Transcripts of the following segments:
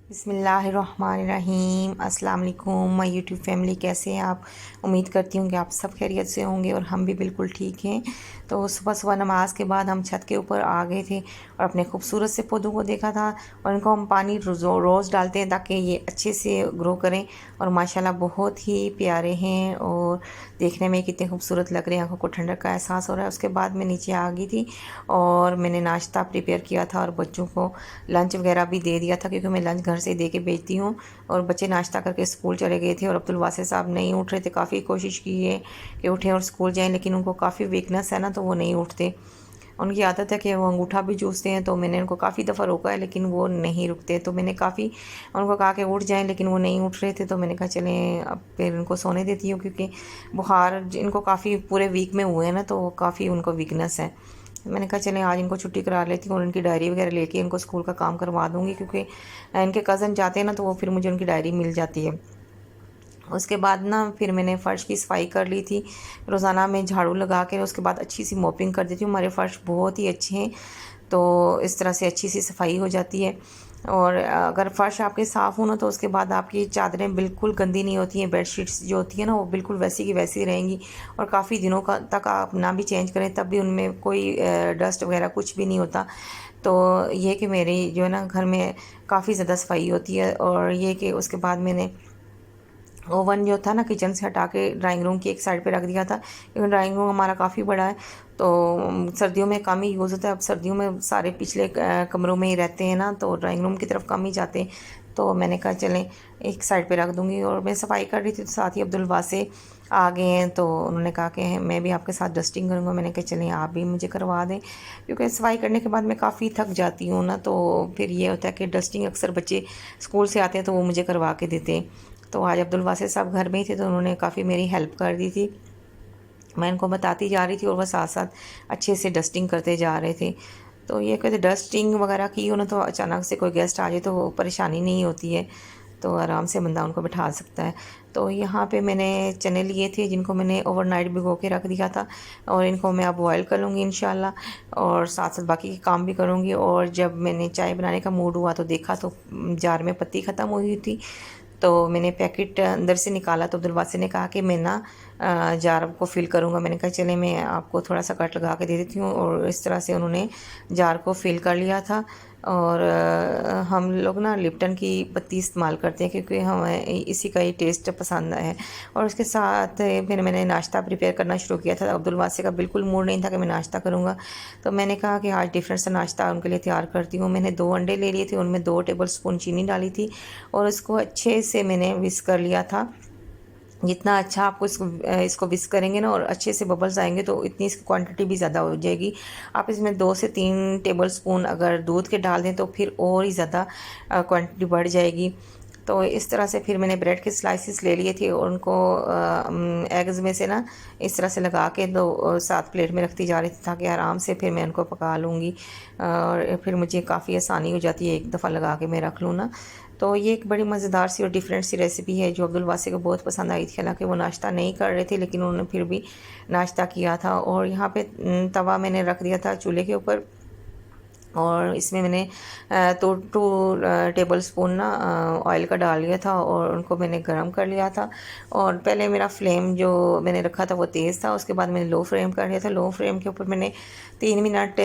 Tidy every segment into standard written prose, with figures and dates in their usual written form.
बिस्मिल्लाहिर्रहमानिर्रहीम। अस्सलाम वालेकुम माय यूट्यूब फैमिली, कैसे हैं आप। उम्मीद करती हूँ कि आप सब खैरियत से होंगे और हम भी बिल्कुल ठीक हैं। तो सुबह सुबह नमाज के बाद हम छत के ऊपर आ गए थे और अपने खूबसूरत से पौधों को देखा था। और इनको हम पानी रोज़ डालते हैं ताकि ये अच्छे से ग्रो करें। और माशाल्लाह बहुत ही प्यारे हैं और देखने में कितने खूबसूरत लग रहे हैं। आंखों को ठंडक का एहसास हो रहा है। उसके बाद मैं नीचे आ गई थी और मैंने नाश्ता प्रिपेयर किया था और बच्चों को लंच वगैरह भी दे दिया था, क्योंकि मैं लंच घर से दे के भेजती हूँ। और बच्चे नाश्ता करके स्कूल चले गए थे और अब्दुल वासिर साहब नहीं उठ रहे थे। काफ़ी कोशिश की है कि उठें और स्कूल जाएं, लेकिन उनको काफ़ी वीकनेस है ना, तो वो नहीं उठते। उनकी आदत है कि वो अंगूठा भी चूसते हैं। तो मैंने उनको काफ़ी दफ़ा रोका है लेकिन वो नहीं रुकते। तो मैंने काफ़ी उनको कहा कि उठ जाएं, लेकिन वो नहीं उठ रहे थे। तो मैंने कहा चलें अब फिर उनको सोने देती हूँ, क्योंकि बुखार इनको काफ़ी पूरे वीक में हुए हैं ना, तो काफ़ी उनको वीकनेस है। मैंने कहा चलें आज इनको छुट्टी करा लेती हूँ और इनकी डायरी वगैरह लेके इनको स्कूल का काम करवा दूँगी, क्योंकि इनके कज़न जाते हैं ना, तो वो फिर मुझे उनकी डायरी मिल जाती है। उसके बाद ना फिर मैंने फ़र्श की सफाई कर ली थी। रोज़ाना मैं झाड़ू लगा के उसके बाद अच्छी सी मोपिंग कर देती हूँ। हमारे फ़र्श बहुत ही अच्छे हैं, तो इस तरह से अच्छी सी सफाई हो जाती है। और अगर फ़र्श आपके साफ़ हो ना, तो उसके बाद आपकी चादरें बिल्कुल गंदी नहीं होती हैं। बेडशीट्स जो होती हैं ना, वो बिल्कुल वैसी की वैसी रहेंगी। और काफ़ी दिनों का तक आप ना भी चेंज करें तब भी उनमें कोई डस्ट वगैरह कुछ भी नहीं होता। तो ये कि मेरी जो है ना घर में काफ़ी ज़्यादा सफाई होती है। और ये कि उसके बाद मैंने ओवन जो था ना किचन से हटा के ड्राइंग रूम की एक साइड पे रख दिया था, क्योंकि ड्राइंग रूम हमारा काफ़ी बड़ा है। तो सर्दियों में कम ही यूज़ होता है। अब सर्दियों में सारे पिछले कमरों में ही रहते हैं ना, तो ड्राइंग रूम की तरफ कम ही जाते हैं। तो मैंने कहा चलें एक साइड पे रख दूँगी। और मैं सफाई कर रही थी तो साथ ही अब्दुल वासे आ गए हैं, तो उन्होंने कहा कि मैं भी आपके साथ डस्टिंग करूँगा। मैंने कहा चलें आप भी मुझे करवा दें, क्योंकि सफाई करने के बाद मैं काफ़ी थक जाती हूँ ना, तो फिर ये होता है कि डस्टिंग अक्सर बच्चे स्कूल से आते हैं तो वो मुझे करवा के देते हैं। तो आज अब्दुल वासिर साहब घर में ही थे, तो उन्होंने काफ़ी मेरी हेल्प कर दी थी। मैं इनको बताती जा रही थी और वह साथ साथ अच्छे से डस्टिंग करते जा रहे थे। तो ये कहते डस्टिंग वगैरह की हो ना, तो अचानक से कोई गेस्ट आ जाए तो वो परेशानी नहीं होती है, तो आराम से बंदा उनको बिठा सकता है। तो यहाँ पे मैंने चने लिए थे जिनको मैंने ओवरनाइट भिगो के रख दिया था, और इनको मैं अब बॉयल कर लूँगी इंशाल्लाह, और साथ साथ बाकी के काम भी करूँगी। और जब मैंने चाय बनाने का मूड हुआ तो देखा तो जार में पत्ती ख़त्म हुई थी। तो मैंने पैकेट अंदर से निकाला तो अब्दुल वासिर ने कहा कि मैं ना जार को फ़िल करूँगा। मैंने कहा चले मैं आपको थोड़ा सा कट लगा के दे देती हूँ। और इस तरह से उन्होंने जार को फ़िल कर लिया था। और हम लोग ना लिप्टन की पत्ती इस्तेमाल करते हैं, क्योंकि हमें इसी का ही टेस्ट पसंद है। और उसके साथ फिर मैंने नाश्ता प्रिपेयर करना शुरू किया था। अब्दुल वासिर का बिल्कुल मूड नहीं था कि मैं नाश्ता करूँगा, तो मैंने कहा कि आज डिफरेंट सा नाश्ता उनके लिए तैयार करती हूँ। मैंने 2 अंडे ले लिए थे, उनमें 2 टेबल स्पून चीनी डाली थी और इसको अच्छे से मैंने विस्क कर लिया था। जितना अच्छा आपको इसको विस्क करेंगे ना और अच्छे से बबल्स आएंगे, तो इतनी इसकी क्वांटिटी भी ज़्यादा हो जाएगी। आप इसमें 2 से 3 टेबल स्पून अगर दूध के डाल दें तो फिर और ही ज़्यादा क्वांटिटी बढ़ जाएगी। तो इस तरह से फिर मैंने ब्रेड के स्लाइसिस ले लिए थे और उनको एग्स में से ना इस तरह से लगा के दो साथ प्लेट में रखती जा रही थी, ताकि आराम से फिर मैं उनको पका लूँगी। और फिर मुझे काफ़ी आसानी हो जाती है एक दफ़ा लगा के मैं रख लूँ ना। तो ये एक बड़ी मज़ेदार सी और डिफरेंट सी रेसिपी है जो अब्दुल वासिर को बहुत पसंद आई थी। हालांकि वो नाश्ता नहीं कर रहे थे, लेकिन उन्होंने फिर भी नाश्ता किया था। और यहाँ पे तवा मैंने रख दिया था चूल्हे के ऊपर, और इसमें मैंने तो 2 टेबल स्पून ना ऑयल का डाल लिया था और उनको मैंने गरम कर लिया था। और पहले मेरा फ्लेम जो मैंने रखा था वो तेज़ था, उसके बाद मैंने लो फ्लेम कर लिया था। लो फ्लेम के ऊपर मैंने 3 मिनट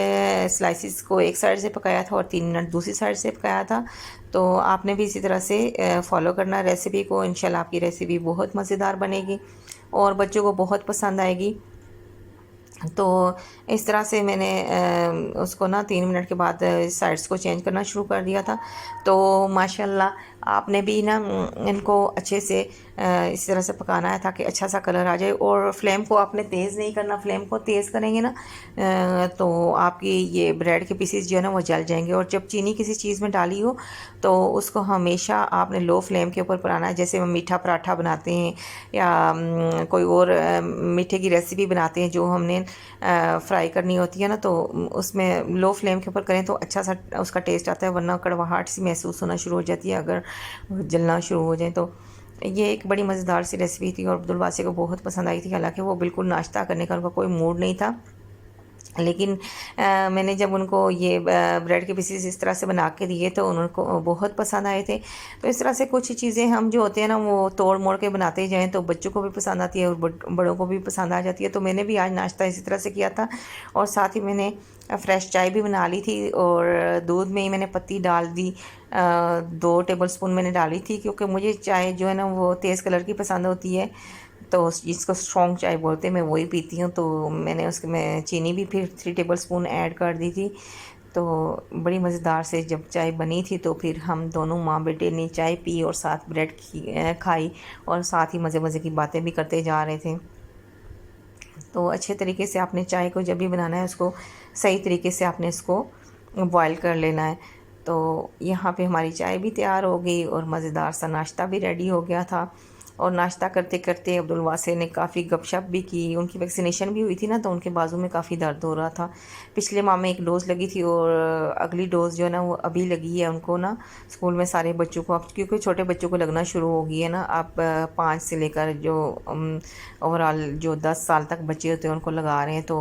स्लाइसिस को एक साइड से पकाया था और 3 मिनट दूसरी साइड से पकाया था। तो आपने भी इसी तरह से फॉलो करना रेसिपी को। इंशाल्लाह आपकी रेसिपी बहुत मज़ेदार बनेगी और बच्चों को बहुत पसंद आएगी। तो इस तरह से मैंने उसको ना 3 मिनट के बाद साइड्स को चेंज करना शुरू कर दिया था। तो माशाल्लाह आपने भी ना इनको अच्छे से इस तरह से पकाना है ताकि अच्छा सा कलर आ जाए। और फ्लेम को आपने तेज़ नहीं करना। फ्लेम को तेज़ करेंगे ना तो आपकी ये ब्रेड के पीसेस जो है ना वो जल जाएंगे। और जब चीनी किसी चीज़ में डाली हो तो उसको हमेशा आपने लो फ्लेम के ऊपर बनाना है। जैसे हम मीठा पराठा बनाते हैं या कोई और मीठे की रेसिपी बनाते हैं जो हमने फ्राई करनी होती है ना, तो उसमें लो फ्लेम के ऊपर करें तो अच्छा सा उसका टेस्ट आता है, वरना कड़वाहट सी महसूस होना शुरू हो जाती है अगर जलना शुरू हो जाए। तो ये एक बड़ी मज़ेदार सी रेसिपी थी और अब्दुल वासिर को बहुत पसंद आई थी। हालांकि वो बिल्कुल नाश्ता करने का उनका कोई मूड नहीं था, लेकिन मैंने जब उनको ये ब्रेड के पीसेस इस तरह से बना के दिए तो उनको बहुत पसंद आए थे। तो इस तरह से कुछ चीज़ें हम जो होते हैं ना वो तोड़ मोड़ के बनाते जाएं तो बच्चों को भी पसंद आती है और बड़ों को भी पसंद आ जाती है। तो मैंने भी आज नाश्ता इसी तरह से किया था और साथ ही मैंने फ्रेश चाय भी बना ली थी और दूध में ही मैंने पत्ती डाल दी। 2 टेबल स्पून मैंने डाली थी क्योंकि मुझे चाय जो है ना वो तेज़ कलर की पसंद होती है, तो जिसको स्ट्रॉन्ग चाय बोलते हैं मैं वही पीती हूँ। तो मैंने उसके में चीनी भी फिर 3 टेबल स्पून ऐड कर दी थी। तो बड़ी मज़ेदार से जब चाय बनी थी तो फिर हम दोनों माँ बेटे ने चाय पी और साथ ब्रेड खाई और साथ ही मज़े मज़े की बातें भी करते जा रहे थे। तो अच्छे तरीके से आपने चाय को जब भी बनाना है उसको सही तरीके से आपने इसको बॉयल कर लेना है। तो यहाँ पे हमारी चाय भी तैयार हो गई और मज़ेदार सा नाश्ता भी रेडी हो गया था। और नाश्ता करते करते अब्दुल वासे ने काफ़ी गपशप भी की। उनकी वैक्सीनेशन भी हुई थी ना तो उनके बाजू में काफ़ी दर्द हो रहा था। पिछले माह में 1 डोज़ लगी थी और अगली डोज़ जो है ना वो अभी लगी है उनको ना स्कूल में सारे बच्चों को। अब क्योंकि छोटे बच्चों को लगना शुरू हो गई है ना, अब 5 से लेकर जो ओवरऑल जो 10 साल तक बच्चे होते हैं उनको लगा रहे हैं। तो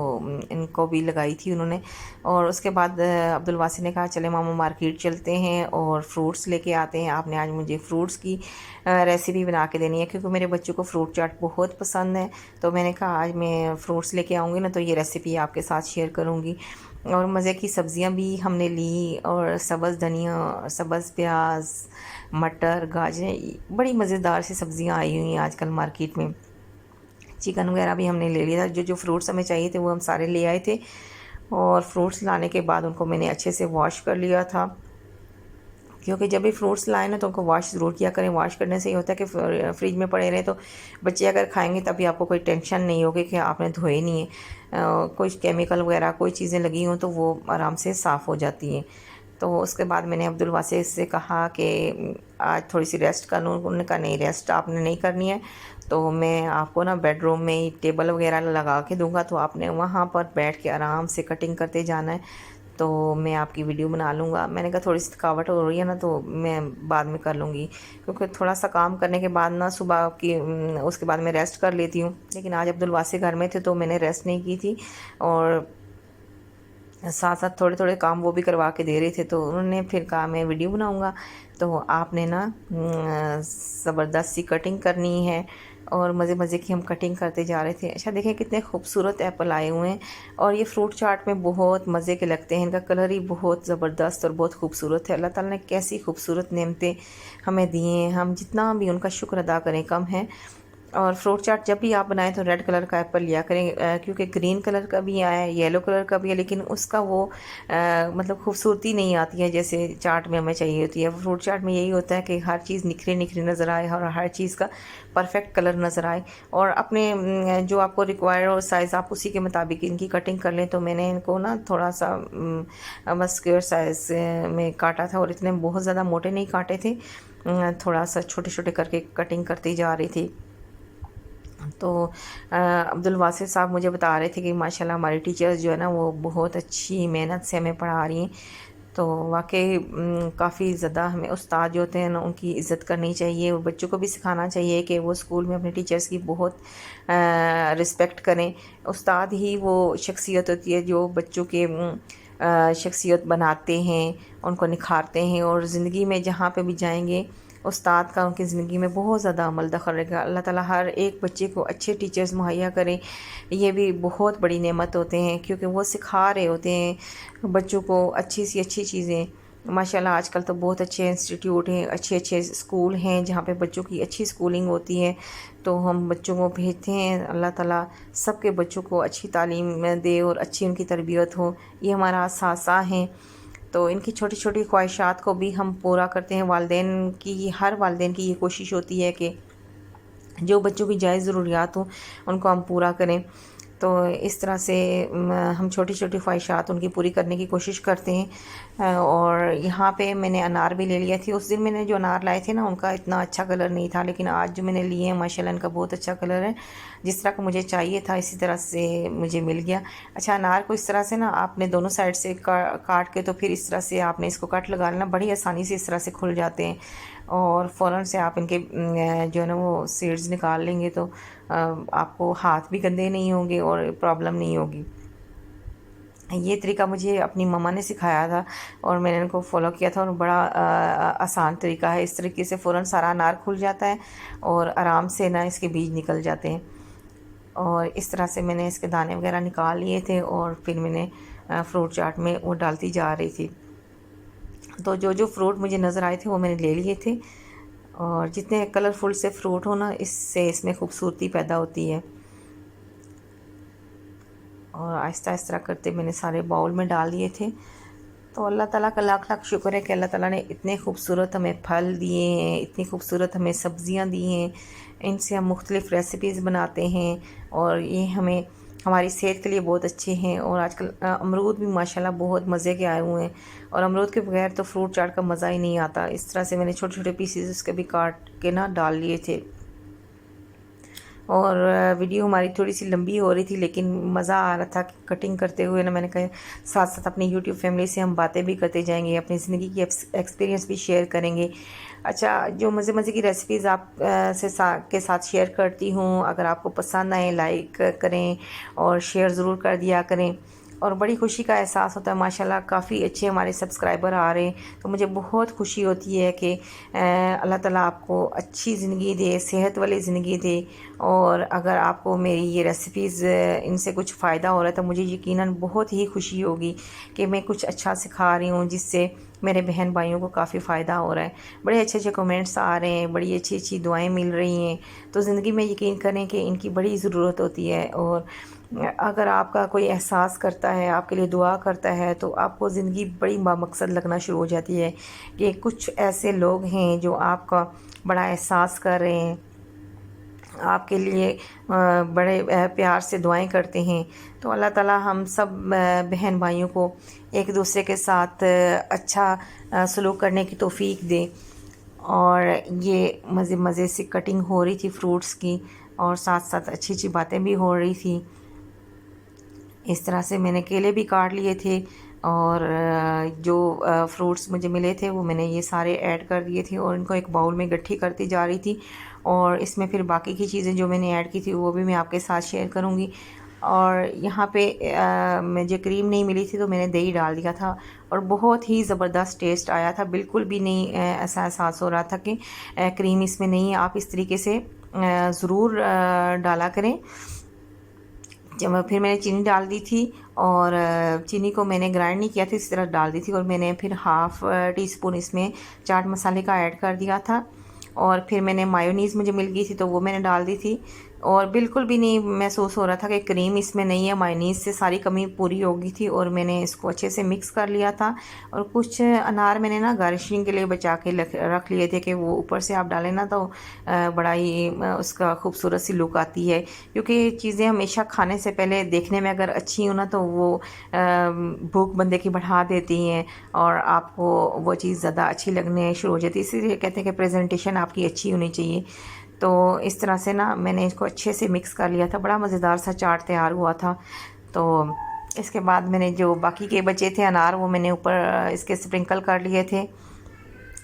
इनको भी लगाई थी उन्होंने। और उसके बाद अब्दुल वासी ने कहा चले मामा मार्केट चलते हैं और फ्रूट्स लेके आते हैं। आपने आज मुझे फ्रूट्स की रेसिपी बना के देनी है क्योंकि मेरे बच्चों को फ्रूट चाट बहुत पसंद है। तो मैंने कहा आज मैं फ्रूट्स लेके आऊँगी ना तो ये रेसिपी आपके साथ शेयर करूँगी। और मज़े की सब्ज़ियाँ भी हमने ली और सब्ज़ धनिया, सब्ज़ प्याज, मटर, गाजर, बड़ी मज़ेदार सी सब्ज़ियाँ आई हुई हैं आजकल मार्केट में। चिकन वगैरह भी हमने ले लिया था। जो जो फ्रूट्स हमें चाहिए थे वो हम सारे ले आए थे। और फ्रूट्स लाने के बाद उनको मैंने अच्छे से वॉश कर लिया था क्योंकि जब भी फ्रूट्स लाए ना तो उनको वॉश ज़रूर किया करें। वॉश करने से ये होता है कि फ्रिज में पड़े रहें तो बच्चे अगर खाएंगे तभी आपको कोई टेंशन नहीं होगी कि आपने धोए नहीं है। कोई केमिकल वगैरह कोई चीज़ें लगी हों तो वो आराम से साफ़ हो जाती हैं। तो उसके बाद मैंने अब्दुल वासे से कहा कि आज थोड़ी सी रेस्ट कर लूँ। उन्होंने कहा नहीं, रेस्ट आपने नहीं करनी है, तो मैं आपको ना बेडरूम में ही टेबल वगैरह लगा के दूंगा, तो आपने वहाँ पर बैठ के आराम से कटिंग करते जाना है, तो मैं आपकी वीडियो बना लूँगा। मैंने कहा थोड़ी सी थकावट हो रही है ना तो मैं बाद में कर लूँगी क्योंकि थोड़ा सा काम करने के बाद ना सुबह की उसके बाद मैं रेस्ट कर लेती हूँ। लेकिन आज अब्दुल वासे घर में थे तो मैंने रेस्ट नहीं की थी और साथ साथ थोड़े थोड़े काम वो भी करवा के दे रहे थे। तो उन्होंने फिर कहा मैं वीडियो बनाऊंगा, तो आपने ना ज़बरदस्त सी कटिंग करनी है। और मज़े मज़े की हम कटिंग करते जा रहे थे। अच्छा देखें कितने खूबसूरत एप्पल आए हुए हैं और ये फ्रूट चाट में बहुत मज़े के लगते हैं। इनका कलर ही बहुत ज़बरदस्त और बहुत खूबसूरत है। अल्लाह ताला ने कैसी खूबसूरत नेमतें हमें दी हैं, हम जितना भी उनका शुक्र अदा करें कम है। और फ्रूट चाट जब भी आप बनाएं तो रेड कलर का एप्पल लिया करें क्योंकि ग्रीन कलर का भी आया है, येलो कलर का भी है, लेकिन उसका वो मतलब खूबसूरती नहीं आती है जैसे चाट में हमें चाहिए होती है। फ्रूट चाट में यही होता है कि हर चीज़ निखरी निखरी नज़र आए और हर चीज़ का परफेक्ट कलर नज़र आए और अपने जो आपको रिक्वायर हो साइज़ आप उसी के मुताबिक इनकी कटिंग कर लें। तो मैंने इनको ना थोड़ा सा बस स्क्वायर साइज़ में काटा था और इतने बहुत ज़्यादा मोटे नहीं काटे थे, थोड़ा सा छोटे छोटे करके कटिंग करती जा रही थी। तो अब्दुल वासिर साहब मुझे बता रहे थे कि माशाल्लाह हमारी टीचर्स जो है ना वो बहुत अच्छी मेहनत से हमें पढ़ा रही हैं। तो वाकई काफ़ी ज़्यादा हमें उस्ताद जो होते हैं ना उनकी इज़्ज़त करनी चाहिए और बच्चों को भी सिखाना चाहिए कि वो स्कूल में अपने टीचर्स की बहुत रिस्पेक्ट करें। उस्ताद ही वो शख्सियत होती है जो बच्चों के शख्सियत बनाते हैं, उनको निखारते हैं और ज़िंदगी में जहाँ पे भी जाएंगे उस्ताद का उनकी ज़िंदगी में बहुत ज़्यादा अमल दखल रहेगा। अल्लाह ताला हर एक बच्चे को अच्छे टीचर्स मुहैया करें, ये भी बहुत बड़ी नेमत होते हैं क्योंकि वो सिखा रहे होते हैं बच्चों को अच्छी सी अच्छी चीज़ें। माशाल्लाह आजकल तो बहुत अच्छे इंस्टीट्यूट हैं, अच्छे अच्छे स्कूल हैं जहाँ पे बच्चों की अच्छी स्कूलिंग होती है। तो हम बच्चों को भेजते हैं, अल्लाह ताला सबके बच्चों को अच्छी तालीम दे और अच्छी उनकी तरबियत हो, ये हमारा सासा हैं। तो इनकी छोटी छोटी ख्वाहिशात को भी हम पूरा करते हैं। वालिदैन की, हर वालिदैन की ये कोशिश होती है कि जो बच्चों की जायज़ ज़रूरियात हों उनको हम पूरा करें। तो इस तरह से हम छोटी छोटी ख्वाहिशात उनकी पूरी करने की कोशिश करते हैं। और यहाँ पे मैंने अनार भी ले लिया थी। उस दिन मैंने जो अनार लाए थे ना उनका इतना अच्छा कलर नहीं था, लेकिन आज जो मैंने लिए हैं माशाल्लाह इनका बहुत अच्छा कलर है। जिस तरह का मुझे चाहिए था इसी तरह से मुझे मिल गया। अच्छा अनार को इस तरह से ना आपने दोनों साइड से काट के तो फिर इस तरह से आपने इसको कट लगा लेना, बड़ी आसानी से इस तरह से खुल जाते हैं और फ़ौरन से आप इनके जो है ना वो सीड्स निकाल लेंगे तो आपको हाथ भी गंदे नहीं होंगे और प्रॉब्लम नहीं होगी। ये तरीका मुझे अपनी मम्मा ने सिखाया था और मैंने इनको फॉलो किया था और बड़ा आसान तरीका है। इस तरीके से फ़ौरन सारा अनार खुल जाता है और आराम से ना इसके बीज निकल जाते हैं। और इस तरह से मैंने इसके दाने वगैरह निकाल लिए थे और फिर मैंने फ्रूट चाट में वो डालती जा रही थी। तो जो जो फ्रूट मुझे नज़र आए थे वो मैंने ले लिए थे। और जितने कलरफुल से फ्रूट हो ना, इससे इसमें खूबसूरती पैदा होती है। और आहिस्ता आहिस्ता करते मैंने सारे बाउल में डाल दिए थे। तो अल्लाह ताला का लाख लाख शुक्र है कि अल्लाह ताला ने इतने खूबसूरत हमें फल दिए हैं, इतनी खूबसूरत हमें सब्ज़ियाँ दी हैं। इनसे हम मुख्तलिफ़ रेसिपीज़ बनाते हैं और ये हमें हमारी सेहत के लिए बहुत अच्छे हैं। और आजकल अमरूद भी माशाल्लाह बहुत मज़े के आए हुए हैं और अमरूद के बगैर तो फ्रूट चाट का मज़ा ही नहीं आता। इस तरह से मैंने छोटे छोटे पीसेस उसके भी काट के ना डाल लिए थे। और वीडियो हमारी थोड़ी सी लंबी हो रही थी, लेकिन मज़ा आ रहा था कि कटिंग करते हुए ना, मैंने कहा साथ साथ अपनी यूट्यूब फैमिली से हम बातें भी करते जाएंगे, अपनी ज़िंदगी की एक्सपीरियंस भी शेयर करेंगे। अच्छा, जो मज़े मज़े की रेसिपीज़ आप के साथ शेयर करती हूँ, अगर आपको पसंद आए लाइक करें और शेयर ज़रूर कर दिया करें। और बड़ी खुशी का एहसास होता है, माशाल्लाह काफ़ी अच्छे हमारे सब्सक्राइबर आ रहे हैं, तो मुझे बहुत खुशी होती है कि अल्लाह ताला आपको अच्छी ज़िंदगी दे, सेहत वाली ज़िंदगी दे। और अगर आपको मेरी ये रेसिपीज़ इनसे कुछ फ़ायदा हो रहा है तो मुझे यकीनन बहुत ही खुशी होगी कि मैं कुछ अच्छा सिखा रही हूँ जिससे मेरे बहन भाइयों को काफ़ी फ़ायदा हो रहा है। बड़े अच्छे अच्छे कमेंट्स आ रहे हैं, बड़ी अच्छी अच्छी दुआएं मिल रही हैं। तो ज़िंदगी में यकीन करें कि इनकी बड़ी ज़रूरत होती है। और अगर आपका कोई एहसास करता है, आपके लिए दुआ करता है, तो आपको ज़िंदगी बड़ी बामकसद लगना शुरू हो जाती है कि कुछ ऐसे लोग हैं जो आपका बड़ा एहसास कर रहे हैं, आपके लिए बड़े प्यार से दुआएं करते हैं। तो अल्लाह ताला हम सब बहन भाइयों को एक दूसरे के साथ अच्छा सलूक करने की तौफीक दे। और ये मज़े मज़े से कटिंग हो रही थी फ्रूट्स की और साथ साथ अच्छी अच्छी बातें भी हो रही थी। इस तरह से मैंने केले भी काट लिए थे और जो फ्रूट्स मुझे मिले थे वो मैंने ये सारे ऐड कर दिए थे और इनको एक बाउल में इकट्ठी करती जा रही थी। और इसमें फिर बाकी की चीज़ें जो मैंने ऐड की थी वो भी मैं आपके साथ शेयर करूँगी। और यहाँ पे मुझे क्रीम नहीं मिली थी तो मैंने दही डाल दिया था और बहुत ही ज़बरदस्त टेस्ट आया था। बिल्कुल भी नहीं ऐसा एहसास हो रहा था कि क्रीम इसमें नहीं है। आप इस तरीके से ज़रूर डाला करें। जब फिर मैंने चीनी डाल दी थी और चीनी को मैंने ग्राइंड नहीं किया था, इस तरह डाल दी थी। और मैंने फिर हाफ़ टी स्पून इसमें चाट मसाले का ऐड कर दिया था। और फिर मैंने मायोनीज़ मुझे मिल गई थी तो वो मैंने डाल दी थी। और बिल्कुल भी नहीं महसूस हो रहा था कि क्रीम इसमें नहीं है, मायोनीज़ से सारी कमी पूरी हो गई थी। और मैंने इसको अच्छे से मिक्स कर लिया था। और कुछ अनार मैंने ना गार्निशिंग के लिए बचा के रख लिए थे कि वो ऊपर से आप डालें ना तो बड़ा ही उसका खूबसूरत सी लुक आती है। क्योंकि चीज़ें हमेशा खाने से पहले देखने में अगर अच्छी हो ना तो वो भूख बंदे की बढ़ा देती हैं और आपको वो चीज़ ज़्यादा अच्छी लगने शुरू हो जाती है। इसीलिए कहते हैं कि प्रेजेंटेशन आपकी अच्छी होनी चाहिए। तो इस तरह से ना मैंने इसको अच्छे से मिक्स कर लिया था, बड़ा मज़ेदार सा चाट तैयार हुआ था। तो इसके बाद मैंने जो बाकी के बचे थे अनार वो मैंने ऊपर इसके स्प्रिंकल कर लिए थे।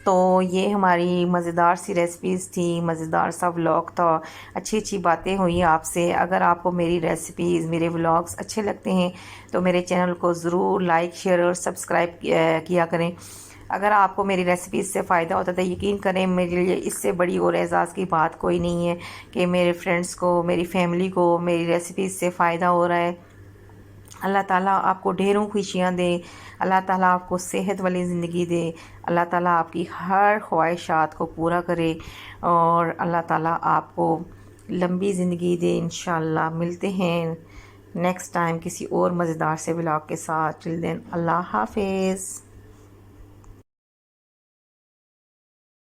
तो ये हमारी मज़ेदार सी रेसिपीज़ थी, मज़ेदार सा व्लॉग था, अच्छी अच्छी बातें हुई आपसे। अगर आपको मेरी रेसिपीज़, मेरे व्लॉग्स अच्छे लगते हैं तो मेरे चैनल को ज़रूर लाइक, शेयर और सब्सक्राइब किया करें। अगर आपको मेरी रेसिपीज़ से फ़ायदा होता है तो यकीन करें मेरे लिए इससे बड़ी और एज़ाज़ की बात कोई नहीं है कि मेरे फ्रेंड्स को, मेरी फैमिली को मेरी रेसिपीज़ से फ़ायदा हो रहा है। अल्लाह ताला आपको ढेरों खुशियाँ दे, अल्लाह ताला आपको सेहत वाली ज़िंदगी दे, अल्लाह ताला आपकी हर ख्वाहिशात को पूरा करे और अल्लाह ताला आपको लंबी ज़िंदगी दे इंशाअल्लाह। मिलते हैं नेक्स्ट टाइम किसी और मज़ेदार से व्लॉग के साथ। टिल देन अल्लाह हाफ़िज़।